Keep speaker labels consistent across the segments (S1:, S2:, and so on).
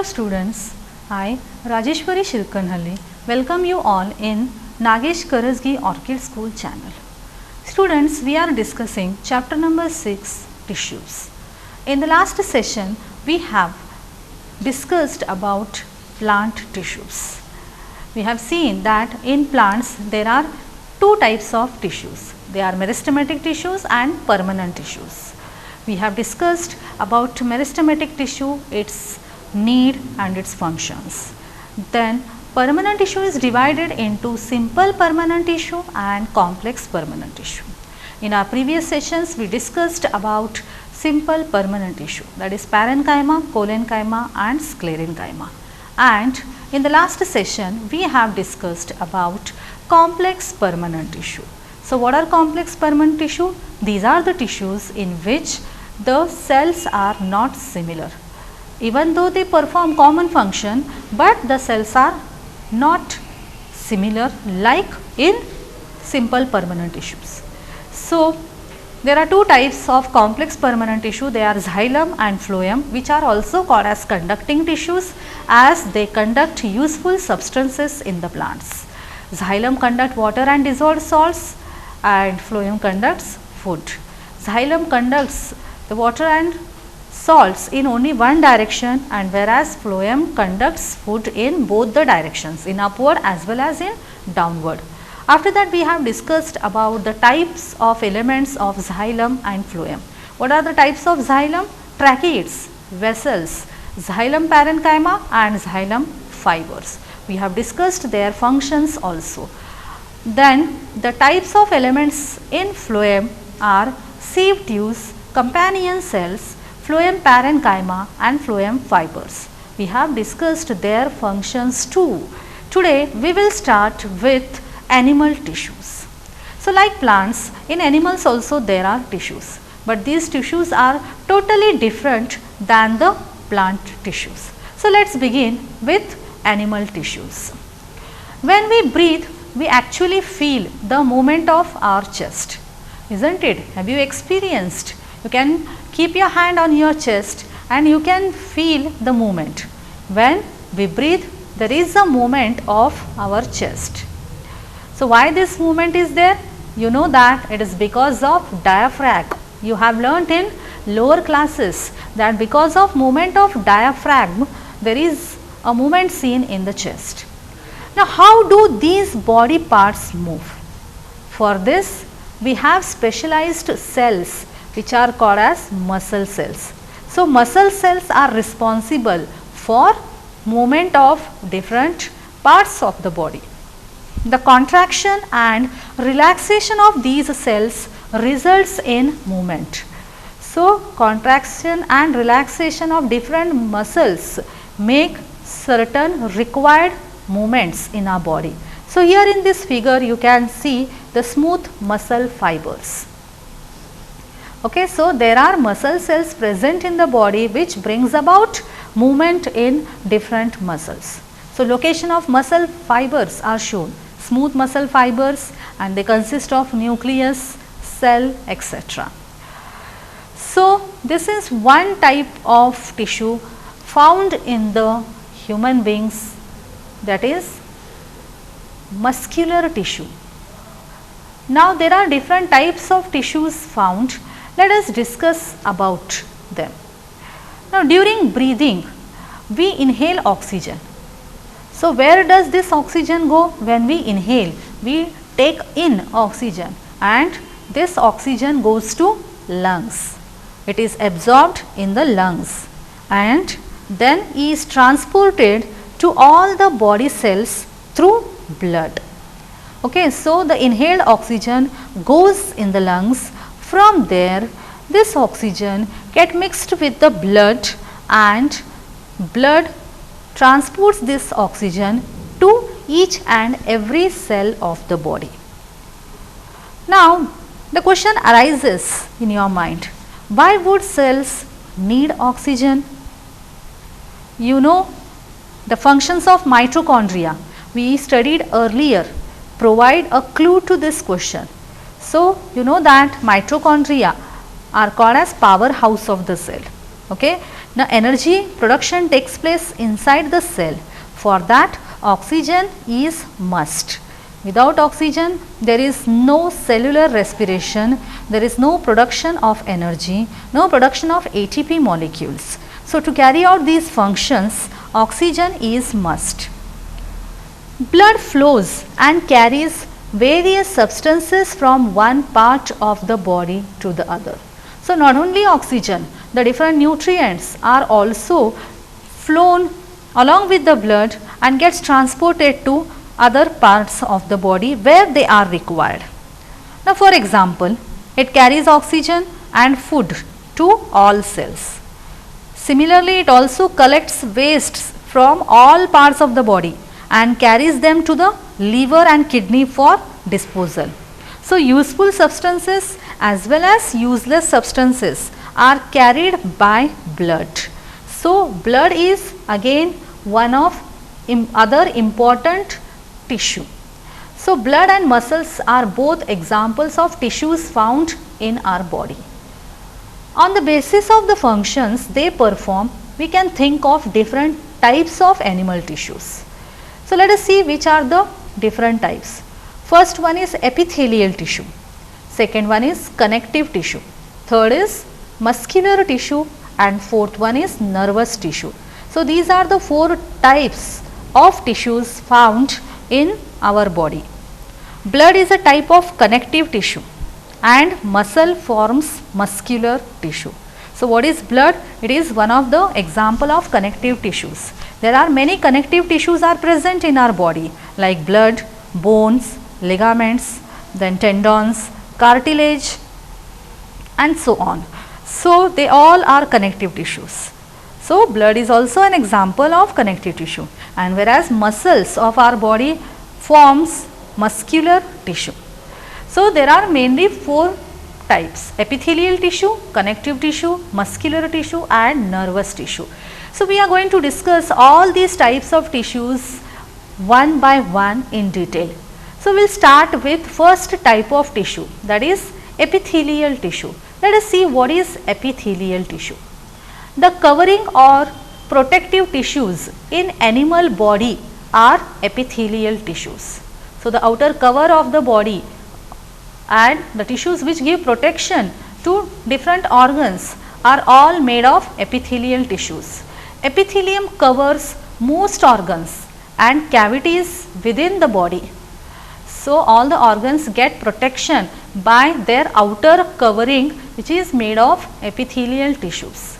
S1: Hello students, I Rajeshwari Shirkanhalli welcome you all in Nagesh Karasgi Orchid School channel. Students, we are discussing chapter number 6, tissues. In the last session we have discussed about plant tissues. We have seen that in plants there are two types of tissues. They are meristematic tissues and permanent tissues. We have discussed about meristematic tissue, its need and its functions. Then permanent tissue is divided into simple permanent tissue and complex permanent tissue. In our previous sessions we discussed about simple permanent tissue, that is parenchyma, collenchyma and sclerenchyma. And in the last session we have discussed about complex permanent tissue. So what are complex permanent tissue? These are the tissues in which the cells are not similar. Even though they perform common function, but the cells are not similar like in simple permanent tissues. So there are two types of complex permanent tissue. They are xylem and phloem, which are also called as conducting tissues as they conduct useful substances in the plants. Xylem conduct water and dissolved salts and phloem conducts food. Xylem conducts the water and salts in only one direction, and whereas phloem conducts food in both the directions, in upward as well as in downward. After that we have discussed about the types of elements of xylem and phloem. What are the types of xylem? Tracheids, vessels, xylem parenchyma and xylem fibers. We have discussed their functions also. Then the types of elements in phloem are sieve tubes, companion cells, phloem parenchyma and phloem fibers. We have discussed their functions too. Today we will start with animal tissues. So like plants, in animals also there are tissues, but these tissues are totally different than the plant tissues. So let us begin with animal tissues. When we breathe, we actually feel the movement of our chest, isn't it? Have you experienced? You can keep your hand on your chest and you can feel the movement. When we breathe, there is a movement of our chest. So why this movement is there? You know that it is because of diaphragm. You have learnt in lower classes that because of movement of diaphragm, there is a movement seen in the chest. Now how do these body parts move? For this we have specialized cells which are called as muscle cells. So muscle cells are responsible for movement of different parts of the body. The contraction and relaxation of these cells results in movement. So contraction and relaxation of different muscles make certain required movements in our body. So here in this figure you can see the smooth muscle fibers. Okay, so there are muscle cells present in the body which brings about movement in different muscles. So location of muscle fibers are shown, smooth muscle fibers, and they consist of nucleus, cell, etc. So this is one type of tissue found in the human beings, that is muscular tissue. Now there are different types of tissues found. Let us discuss about them. Now during breathing we inhale oxygen. So where does this oxygen go? When we inhale, we take in oxygen and this oxygen goes to lungs. It is absorbed in the lungs and then is transported to all the body cells through blood. Okay, so the inhaled oxygen goes in the lungs. From there this oxygen get mixed with the blood and blood transports this oxygen to each and every cell of the body. Now the question arises in your mind, why would cells need oxygen? You know the functions of mitochondria we studied earlier provide a clue to this question. So you know that mitochondria are called as powerhouse of the cell. Okay. Now energy production takes place inside the cell. For that oxygen is must. Without oxygen there is no cellular respiration, there is no production of energy, no production of ATP molecules. So to carry out these functions, oxygen is must. Blood flows and carries various substances from one part of the body to the other. So not only oxygen, the different nutrients are also flown along with the blood and gets transported to other parts of the body where they are required. Now for example, it carries oxygen and food to all cells. Similarly, it also collects wastes from all parts of the body and carries them to the liver and kidney for disposal. So useful substances as well as useless substances are carried by blood. So blood is again one of other important tissue. So blood and muscles are both examples of tissues found in our body. On the basis of the functions they perform, we can think of different types of animal tissues. So let us see which are the different types. First one is epithelial tissue, second one is connective tissue, third is muscular tissue, and fourth one is nervous tissue. So these are the four types of tissues found in our body. Blood is a type of connective tissue and muscle forms muscular tissue. So what is blood? It is one of the example of connective tissues. There are many connective tissues are present in our body like blood, bones, ligaments, then tendons, cartilage and so on. So they all are connective tissues. So blood is also an example of connective tissue, and whereas muscles of our body forms muscular tissue. So there are mainly four types: epithelial tissue, connective tissue, muscular tissue and nervous tissue. So we are going to discuss all these types of tissues one by one in detail. So we will start with first type of tissue, that is epithelial tissue. Let us see what is epithelial tissue. The covering or protective tissues in animal body are epithelial tissues. So the outer cover of the body and the tissues which give protection to different organs are all made of epithelial tissues. Epithelium covers most organs and cavities within the body. So all the organs get protection by their outer covering, which is made of epithelial tissues.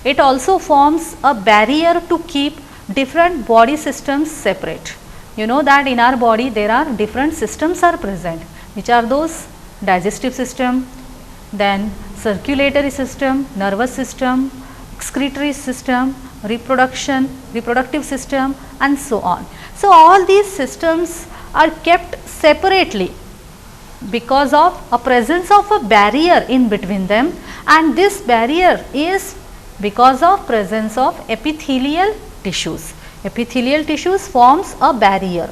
S1: It also forms a barrier to keep different body systems separate. You know that in our body there are different systems are present, which are those: digestive system, then circulatory system, nervous system, excretory system, reproductive system and so on. So all these systems are kept separately because of a presence of a barrier in between them, and this barrier is because of presence of epithelial tissues. Epithelial tissues forms a barrier.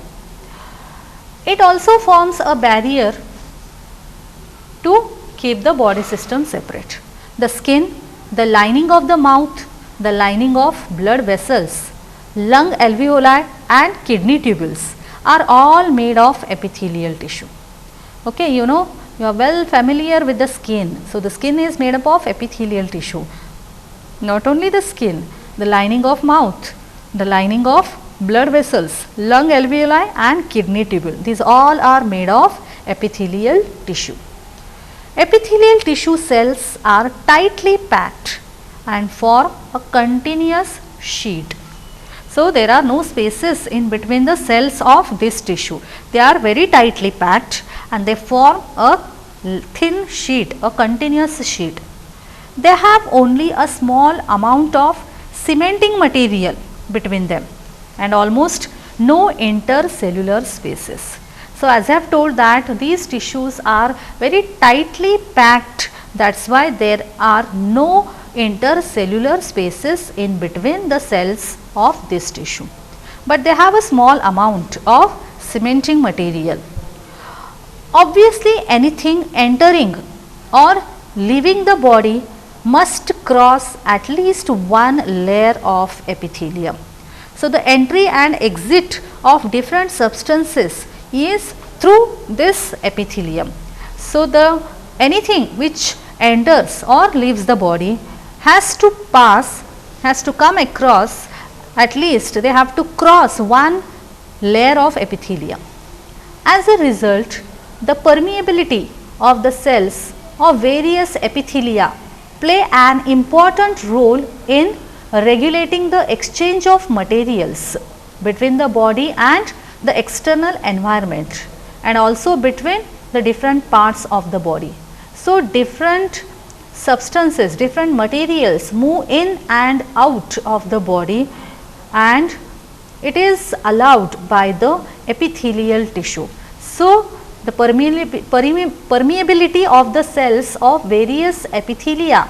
S1: It also forms a barrier to keep the body system separate. The skin, the lining of the mouth, the lining of blood vessels, lung alveoli and kidney tubules are all made of epithelial tissue. Okay, you know, you are well familiar with the skin. So the skin is made up of epithelial tissue. Not only the skin, the lining of mouth, the lining of blood vessels, lung alveoli and kidney tubule, these all are made of epithelial tissue. Epithelial tissue cells are tightly packed and form a continuous sheet. So there are no spaces in between the cells of this tissue. They are very tightly packed and they form a thin sheet, a continuous sheet. They have only a small amount of cementing material between them and almost no intercellular spaces. So as I have told that these tissues are very tightly packed, that is why there are no intercellular spaces in between the cells of this tissue, but they have a small amount of cementing material. Obviously anything entering or leaving the body must cross at least one layer of epithelium. So, the entry and exit of different substances is through this epithelium. So, the anything which enters or leaves the body has to come across, at least they have to cross one layer of epithelium. As a result, the permeability of the cells of various epithelia play an important role in regulating the exchange of materials between the body and the external environment, and also between the different parts of the body. So, different substances, different materials move in and out of the body, and it is allowed by the epithelial tissue. So, the permeability of the cells of various epithelia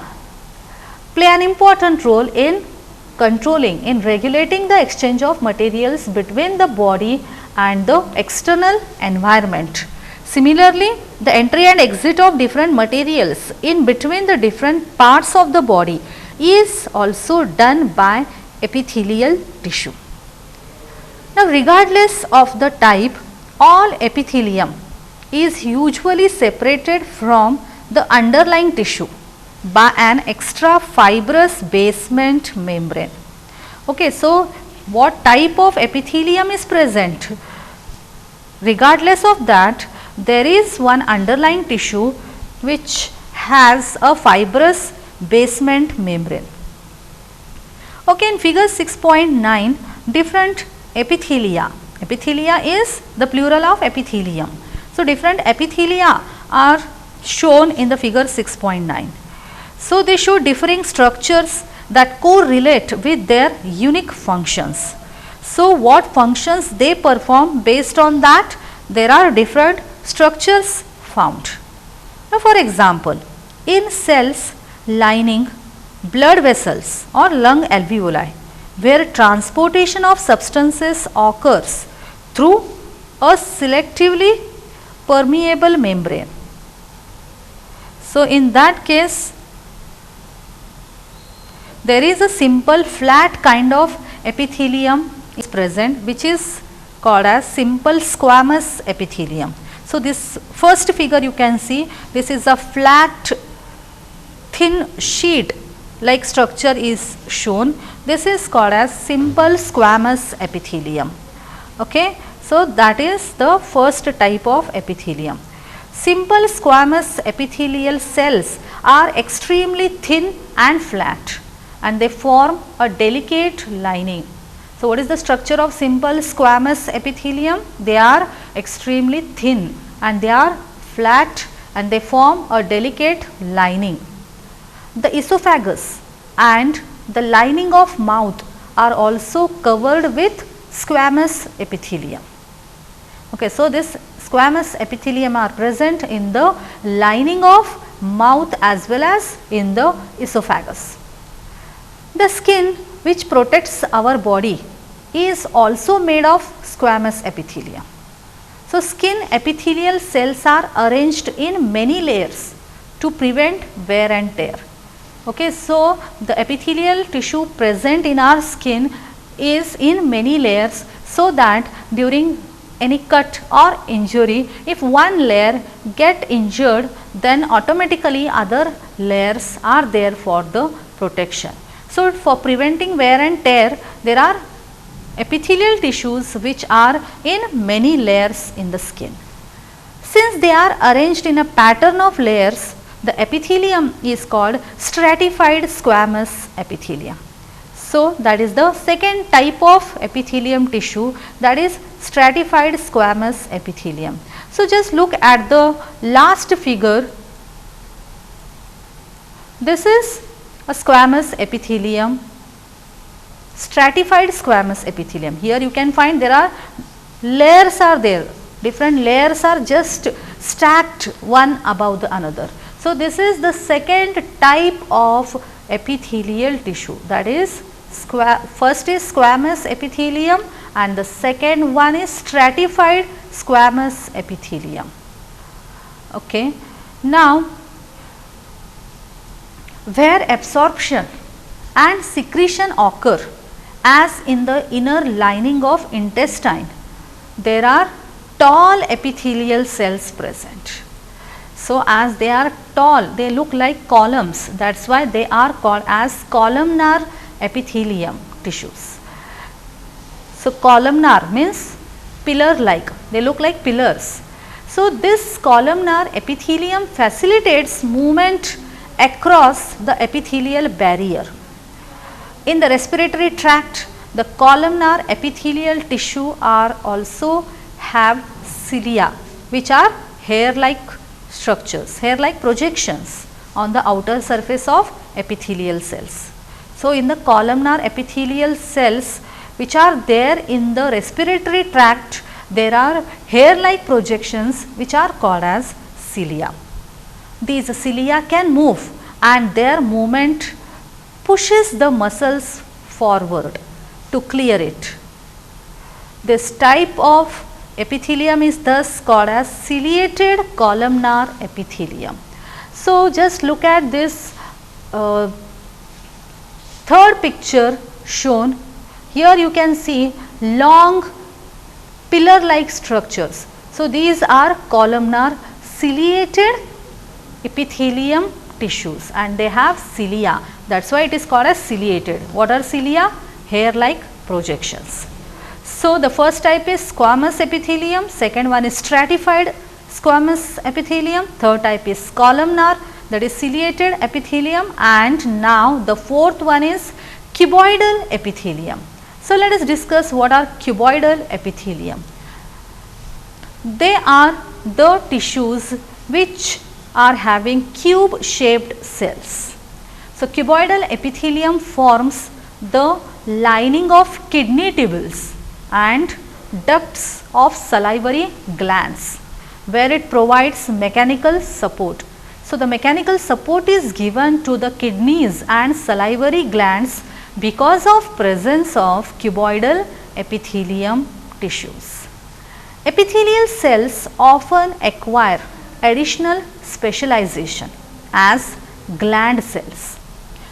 S1: play an important role in controlling, in regulating the exchange of materials between the body and the external environment. Similarly, the entry and exit of different materials in between the different parts of the body is also done by epithelial tissue. Now, regardless of the type, all epithelium is usually separated from the underlying tissue by an extra fibrous basement membrane. Okay, so, what type of epithelium is present? Regardless of that, there is one underlying tissue which has a fibrous basement membrane. Okay, in figure 6.9, different epithelia. Epithelia is the plural of epithelium. So, different epithelia are shown in the figure 6.9. So, they show differing structures that correlate with their unique functions. So, what functions they perform, based on that there are different structures found. Now, for example, in cells lining blood vessels or lung alveoli, where transportation of substances occurs through a selectively permeable membrane. So, in that case, there is a simple flat kind of epithelium is present, which is called as simple squamous epithelium. So, this first figure you can see, this is a flat thin sheet like structure is shown. This is called as simple squamous epithelium. Okay. So, that is the first type of epithelium. Simple squamous epithelial cells are extremely thin and flat, and they form a delicate lining. So, what is the structure of simple squamous epithelium? They are extremely thin and they are flat and they form a delicate lining. The esophagus and the lining of mouth are also covered with squamous epithelium. Okay, so, this squamous epithelium are present in the lining of mouth as well as in the esophagus. The skin which protects our body is also made of squamous epithelium. So, skin epithelial cells are arranged in many layers to prevent wear and tear. Okay, so, the epithelial tissue present in our skin is in many layers, so that during any cut or injury, if one layer get injured, then automatically other layers are there for the protection. So, for preventing wear and tear, there are epithelial tissues which are in many layers in the skin. Since they are arranged in a pattern of layers, the epithelium is called stratified squamous epithelium. So, that is the second type of epithelium tissue, that is stratified squamous epithelium. So, just look at the last figure. This is a squamous epithelium, stratified squamous epithelium. Here you can find there are layers are there, different layers are just stacked one above the another. So, this is the second type of epithelial tissue, that is first is squamous epithelium and the second one is stratified squamous epithelium. Okay. Now, where absorption and secretion occur as in the inner lining of intestine, there are tall epithelial cells present. So, as they are tall, they look like columns, that is why they are called as columnar epithelium tissues. So, columnar means pillar like, they look like pillars. So, this columnar epithelium facilitates movement across the epithelial barrier. In the respiratory tract, the columnar epithelial tissue are also have cilia, which are hair like structures, hair like projections on the outer surface of epithelial cells. So, in the columnar epithelial cells which are there in the respiratory tract, there are hair like projections which are called as cilia. These cilia can move and their movement pushes the muscles forward to clear it. This type of epithelium is thus called as ciliated columnar epithelium. So, just look at this third picture shown. Here you can see long pillar like structures. So, these are columnar ciliated epithelium tissues and they have cilia, that is why it is called as ciliated. What are cilia? Hair like projections. So, the first type is squamous epithelium, second one is stratified squamous epithelium, third type is columnar, that is ciliated epithelium, and now the fourth one is cuboidal epithelium. So, let us discuss what are cuboidal epithelium. They are the tissues which are having cube shaped cells. So, cuboidal epithelium forms the lining of kidney tubules and ducts of salivary glands, where it provides mechanical support. So, the mechanical support is given to the kidneys and salivary glands because of presence of cuboidal epithelium tissues. Epithelial cells often acquire additional specialization as gland cells,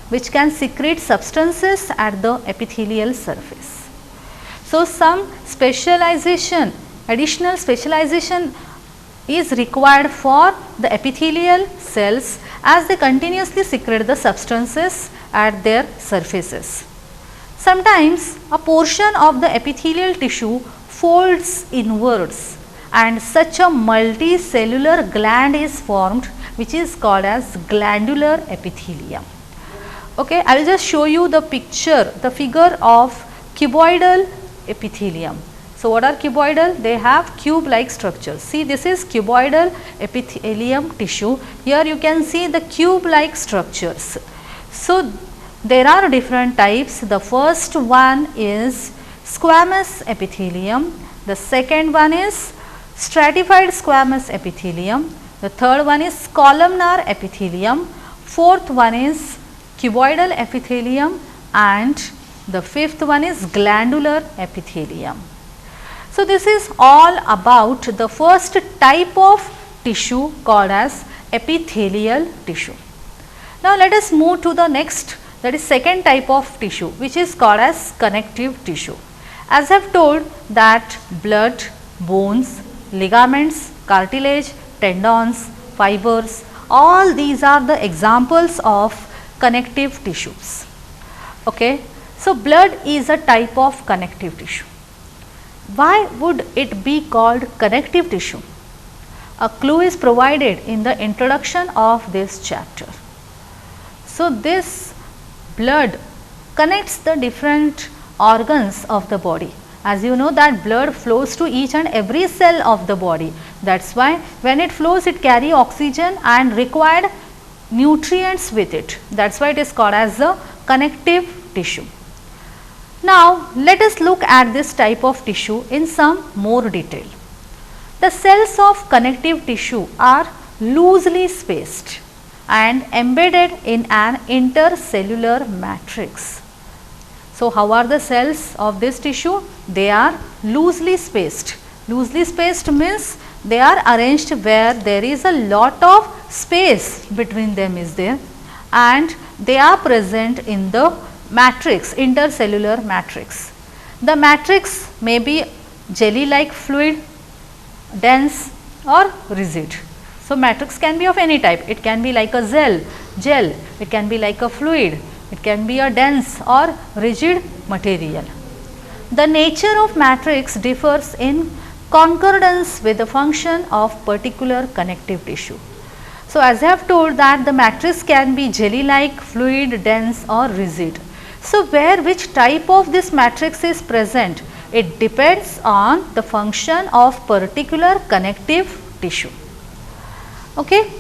S1: which can secrete substances at the epithelial surface. So, some specialization, additional specialization is required for the epithelial cells as they continuously secrete the substances at their surfaces. Sometimes a portion of the epithelial tissue folds inwards and such a multicellular gland is formed, which is called as glandular epithelium. Okay, I will just show you the picture, the figure of cuboidal epithelium. So, what are cuboidal? They have cube like structures. See, this is cuboidal epithelium tissue. Here you can see the cube like structures. So, there are different types. The first one is squamous epithelium. The second one is stratified squamous epithelium. The third one is columnar epithelium. Fourth one is cuboidal epithelium, and the fifth one is glandular epithelium. So, this is all about the first type of tissue called as epithelial tissue. Now, let us move to the next, that is second type of tissue, which is called as connective tissue. As I have told that blood, bones, ligaments, cartilage, tendons, fibers, all these are the examples of connective tissues. Okay. So, blood is a type of connective tissue. Why would it be called connective tissue? A clue is provided in the introduction of this chapter. So, this blood connects the different organs of the body. As you know that blood flows to each and every cell of the body. That is why when it flows, it carries oxygen and required nutrients with it. That is why it is called as the connective tissue. Now, let us look at this type of tissue in some more detail. The cells of connective tissue are loosely spaced and embedded in an intercellular matrix. So, how are the cells of this tissue? They are loosely spaced. Loosely spaced means they are arranged where there is a lot of space between them is there, and they are present in the matrix, intercellular matrix. The matrix may be jelly like fluid, dense or rigid. So, matrix can be of any type. It can be like a gel, it can be like a fluid, it can be a dense or rigid material. The nature of matrix differs in concordance with the function of particular connective tissue. So, as I have told that the matrix can be jelly like, fluid, dense or rigid. So, which type of this matrix is present? It depends on the function of particular connective tissue. Okay.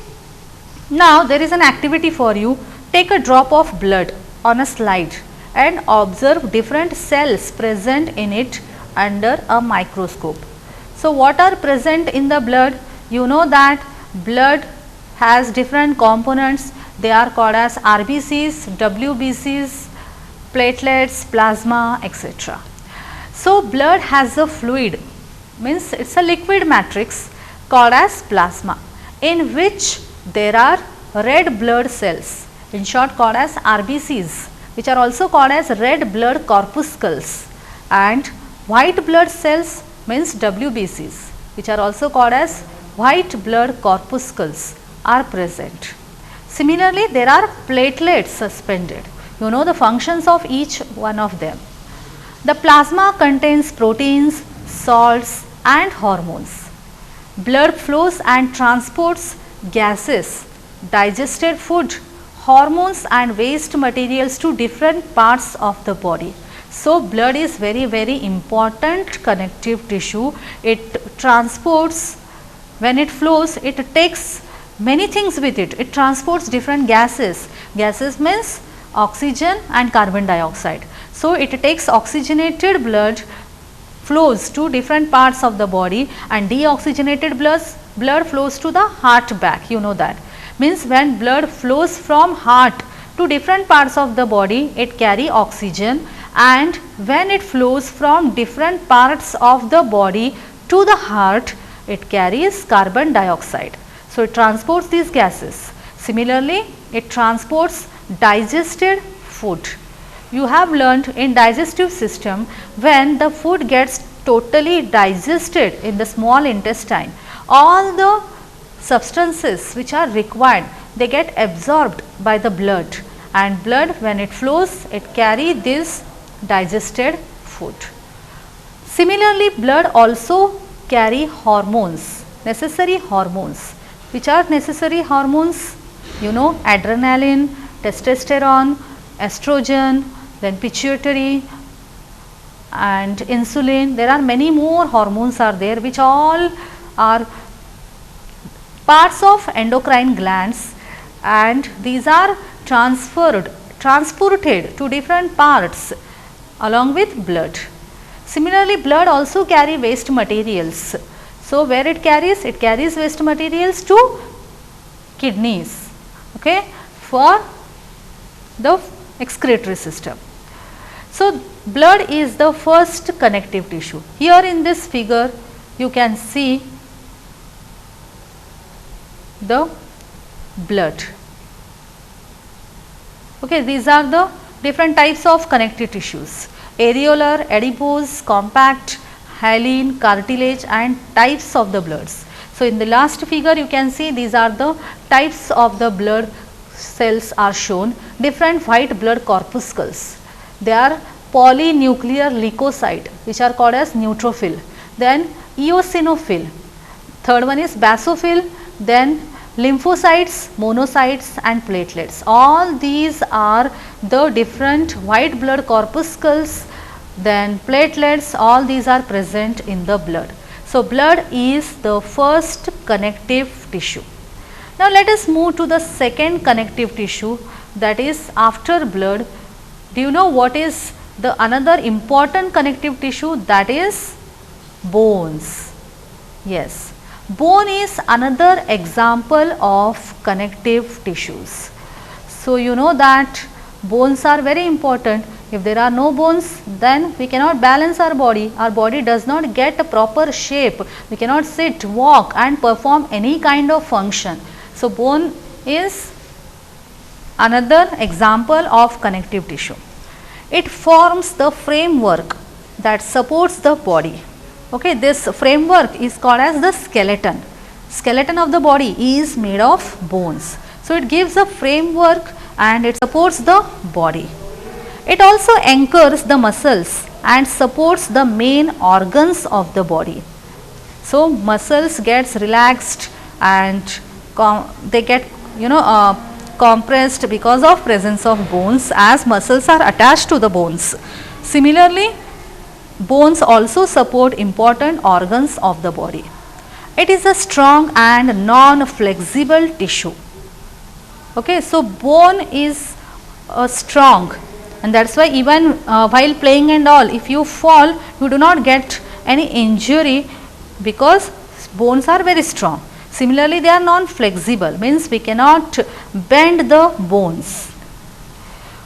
S1: Now, there is an activity for you. Take a drop of blood on a slide and observe different cells present in it under a microscope. So, what are present in the blood? You know that blood has different components. They are called as RBCs, WBCs, platelets, plasma, etc. So, blood has a fluid, means it is a liquid matrix called as plasma, in which there are red blood cells, in short called as RBCs, which are also called as red blood corpuscles, and white blood cells means WBCs, which are also called as white blood corpuscles are present. Similarly, there are platelets suspended. You know the functions of each one of them. The plasma contains proteins, salts and hormones. Blood flows and transports gases, digested food, hormones and waste materials to different parts of the body. So, blood is very important connective tissue. It transports, when it flows, it takes many things with it. It transports different gases. Gases means oxygen and carbon dioxide. So, it takes oxygenated blood, flows to different parts of the body, and deoxygenated blood flows to the heart back. You know that. Means when blood flows from heart to different parts of the body, it carry oxygen, and when it flows from different parts of the body to the heart, it carries carbon dioxide. So, it transports these gases. Similarly, it transports digested food. You have learnt in digestive system, when the food gets totally digested in the small intestine, all the substances which are required, they get absorbed by the blood, and blood when it flows, it carry this digested food. Similarly, blood also carry hormones, necessary hormones. Which are necessary hormones? You know, adrenaline, testosterone, estrogen, then pituitary and insulin. There are many more hormones are there, which all are parts of endocrine glands, and these are transported to different parts along with blood. Similarly, blood also carry waste materials. So, where it carries waste materials to kidneys, okay, for the excretory system. So, blood is the first connective tissue. Here in this figure, you can see the blood. Okay, these are the different types of connective tissues: areolar, adipose, compact, hyaline, cartilage and types of the bloods. So, in the last figure you can see these are the types of the blood cells are shown. Different white blood corpuscles. They are polynuclear leukocyte, which are called as neutrophil. Then eosinophil. Third one is basophil. Then lymphocytes, monocytes and platelets. All these are the different white blood corpuscles. Then platelets, all these are present in the blood. So, blood is the first connective tissue. Now, let us move to the second connective tissue, that is after blood. Do you know what is the another important connective tissue? That is bones. Yes, bone is another example of connective tissues. So, you know that bones are very important. If there are no bones, then we cannot balance our body does not get a proper shape, we cannot sit, walk and perform any kind of function. So, bone is another example of connective tissue. It forms the framework that supports the body. Okay, this framework is called as the skeleton. Skeleton of the body is made of bones. So, it gives a framework and it supports the body. It also anchors the muscles and supports the main organs of the body. So, muscles gets relaxed and they get compressed because of presence of bones, as muscles are attached to the bones. Similarly, bones also support important organs of the body. It is a strong and non-flexible tissue. Okay, so bone is strong, and that is why even while playing and all, if you fall, you do not get any injury because bones are very strong. Similarly, they are non-flexible, means we cannot bend the bones.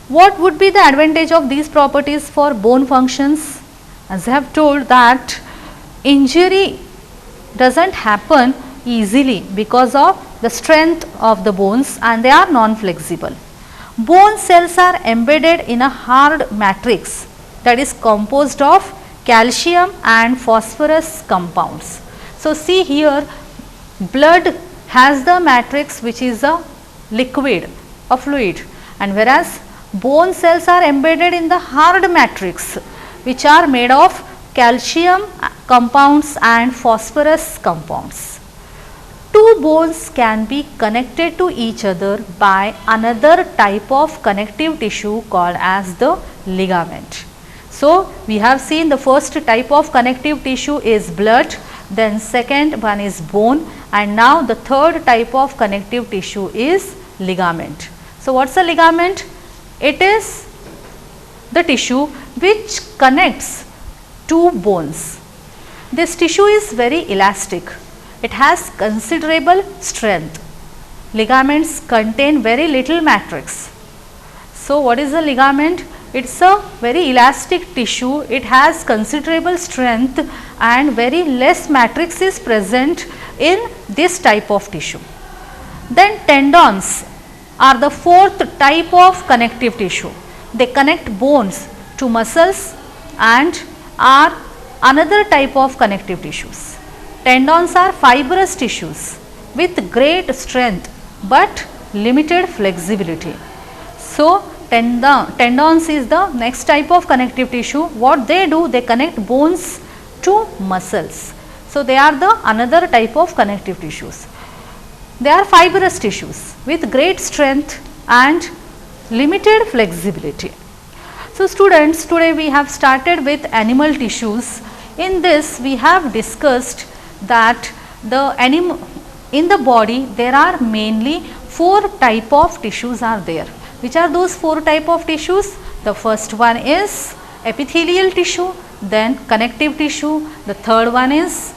S1: What would be the advantage of these properties for bone functions? As I have told that injury does not happen easily because of the strength of the bones and they are non-flexible. Bone cells are embedded in a hard matrix that is composed of calcium and phosphorus compounds. So, see here, blood has the matrix which is a liquid, a fluid, and whereas bone cells are embedded in the hard matrix which are made of calcium compounds and phosphorus compounds. Two bones can be connected to each other by another type of connective tissue called as the ligament. So, we have seen the first type of connective tissue is blood, then second one is bone, and now the third type of connective tissue is ligament. So, what is a ligament? It is the tissue which connects two bones. This tissue is very elastic. It has considerable strength. Ligaments contain very little matrix. So, what is a ligament? It is a very elastic tissue. It has considerable strength and very less matrix is present in this type of tissue. Then tendons are the fourth type of connective tissue. They connect bones to muscles and are another type of connective tissues. Tendons are fibrous tissues with great strength but limited flexibility. So, tendons is the next type of connective tissue. What they do? They connect bones to muscles. So, they are the another type of connective tissues. They are fibrous tissues with great strength and limited flexibility. So, students, today we have started with animal tissues. In this we have discussed that in the body there are mainly four type of tissues are there. Which are those four type of tissues? The first one is epithelial tissue, then connective tissue, the third one is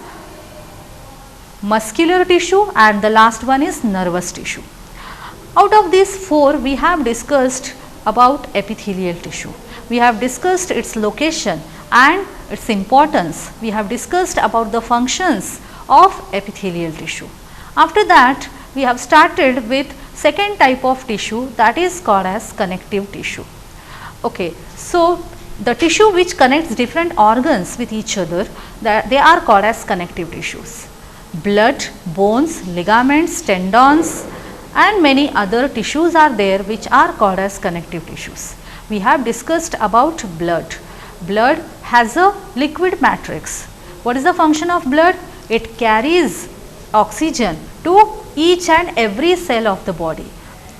S1: muscular tissue, and the last one is nervous tissue. Out of these four, we have discussed about epithelial tissue. We have discussed its location and its importance. We have discussed about the functions of epithelial tissue. After that, we have started with second type of tissue, that is called as connective tissue. Okay, so the tissue which connects different organs with each other, that they are called as connective tissues. Blood, bones, ligaments, tendons and many other tissues are there which are called as connective tissues. We have discussed about blood. Blood has a liquid matrix. What is the function of blood? It carries oxygen to each and every cell of the body.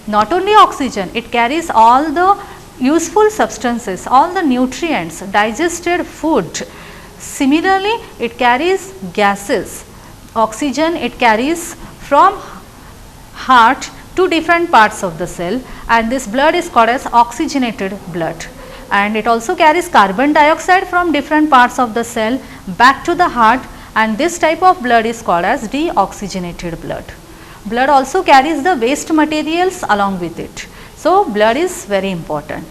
S1: Not only oxygen, it carries all the useful substances, all the nutrients, digested food. Similarly, it carries gases. Oxygen it carries from heart to different parts of the cell, and this blood is called as oxygenated blood. And it also carries carbon dioxide from different parts of the cell back to the heart, and this type of blood is called as deoxygenated blood. Blood also carries the waste materials along with it. So, blood is very important.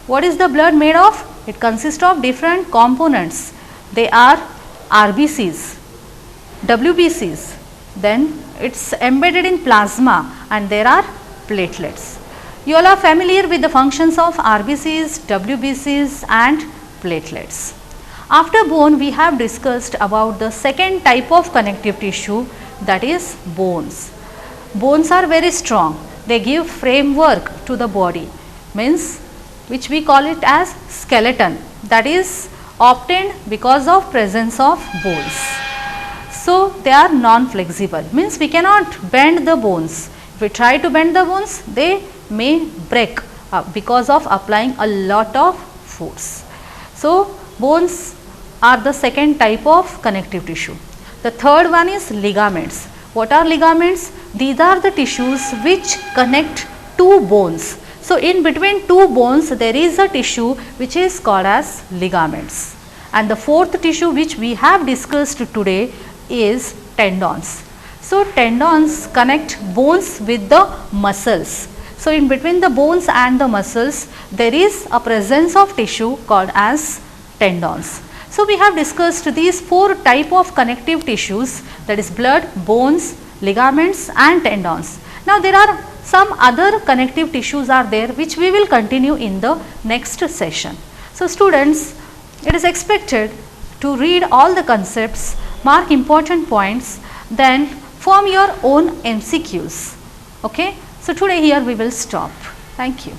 S1: What is the blood made of? It consists of different components. They are RBCs, WBCs, then it is embedded in plasma and there are platelets. You all are familiar with the functions of RBCs, WBCs and platelets. After bone, we have discussed about the second type of connective tissue, that is bones. Bones are very strong. They give framework to the body, means which we call it as skeleton, that is obtained because of presence of bones. So they are non-flexible, means we cannot bend the bones. If we try to bend the bones, they may break because of applying a lot of force. So bones are the second type of connective tissue. The third one is ligaments. What are ligaments? These are the tissues which connect two bones. So in between two bones there is a tissue which is called as ligaments. And the fourth tissue which we have discussed today is tendons. So tendons connect bones with the muscles. So in between the bones and the muscles there is a presence of tissue called as tendons. So we have discussed these four type of connective tissues, that is blood, bones, ligaments and tendons. Now there are some other connective tissues are there which we will continue in the next session. So students, it is expected to read all the concepts, mark important points, then form your own MCQs. Okay. So today here we will stop. Thank you.